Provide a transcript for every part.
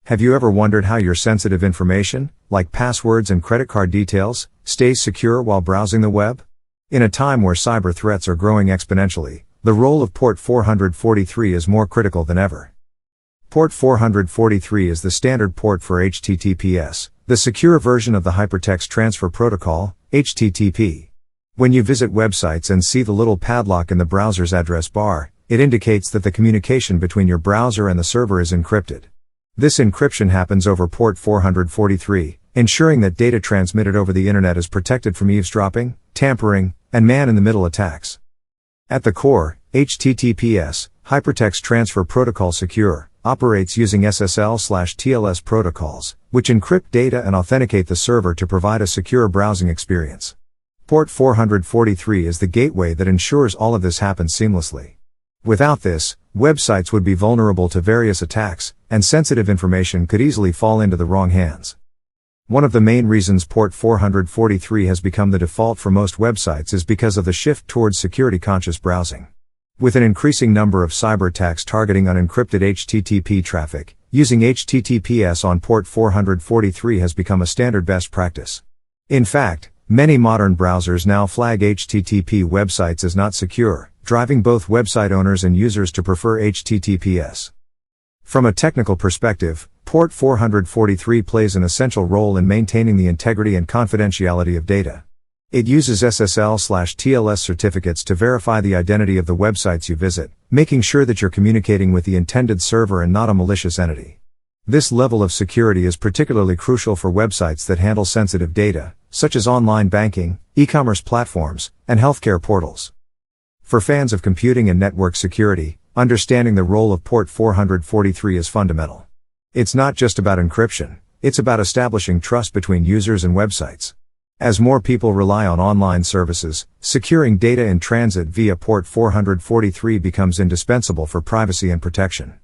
Have you ever wondered how your sensitive information, like passwords and credit card details, stays secure while browsing the web? In a time where cyber threats are growing exponentially, the role of port 443 is more critical than ever. Port 443 is the standard port for HTTPS, the secure version of the Hypertext Transfer Protocol, HTTP. When you visit websites and see the little padlock in the browser's address bar, it indicates that the communication between your browser and the server is encrypted. This encryption happens over port 443, ensuring that data transmitted over the internet is protected from eavesdropping, tampering, and man-in-the-middle attacks. At the core, HTTPS, Hypertext Transfer Protocol Secure, operates using SSL/TLS protocols, which encrypt data and authenticate the server to provide a secure browsing experience. Port 443 is the gateway that ensures all of this happens seamlessly. Without this, websites would be vulnerable to various attacks, and sensitive information could easily fall into the wrong hands. One of the main reasons port 443 has become the default for most websites is because of the shift towards security-conscious browsing. With an increasing number of cyber attacks targeting unencrypted HTTP traffic, using HTTPS on port 443 has become a standard best practice. In fact, many modern browsers now flag HTTP websites as not secure, driving both website owners and users to prefer HTTPS. From a technical perspective, port 443 plays an essential role in maintaining the integrity and confidentiality of data. It uses SSL/TLS certificates to verify the identity of the websites you visit, making sure that you're communicating with the intended server and not a malicious entity. This level of security is particularly crucial for websites that handle sensitive data, such as online banking, e-commerce platforms, and healthcare portals. For fans of computing and network security, understanding the role of port 443 is fundamental. It's not just about encryption, it's about establishing trust between users and websites. As more people rely on online services, securing data in transit via port 443 becomes indispensable for privacy and protection.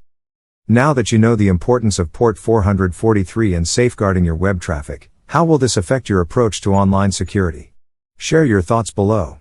Now that you know the importance of port 443 in safeguarding your web traffic, how will this affect your approach to online security? Share your thoughts below.